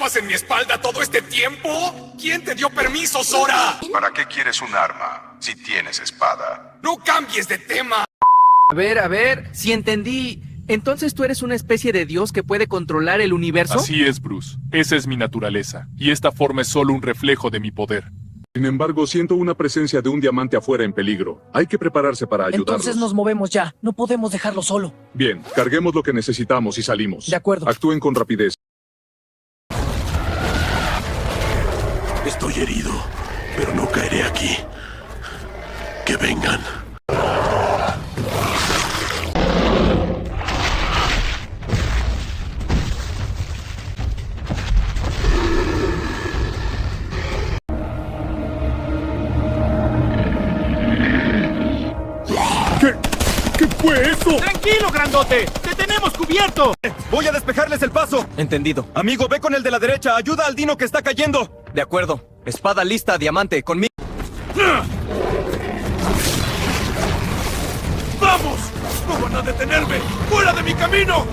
¿Estabas en mi espalda todo este tiempo? ¿Quién te dio permiso, Sora? ¿Para qué quieres un arma si tienes espada? ¡No cambies de tema! A ver, si entendí. ¿Entonces tú eres una especie de dios que puede controlar el universo? Así es, Bruce. Esa es mi naturaleza. Y esta forma es solo un reflejo de mi poder. Sin embargo, siento una presencia de un diamante afuera en peligro. Hay que prepararse para ayudarlos. Entonces nos movemos ya. No podemos dejarlo solo. Bien, carguemos lo que necesitamos y salimos. De acuerdo. Actúen con rapidez. Estoy herido, pero no caeré aquí. Que vengan. ¿Qué fue eso? ¡Tranquilo, grandote! ¡Te tenemos cubierto! Voy a despejarles el paso. Entendido. Amigo, ve con el de la derecha. Ayuda al dino que está cayendo. De acuerdo. Espada lista, diamante, conmigo. ¡Vamos! ¡No van a detenerme! ¡Fuera de mi camino!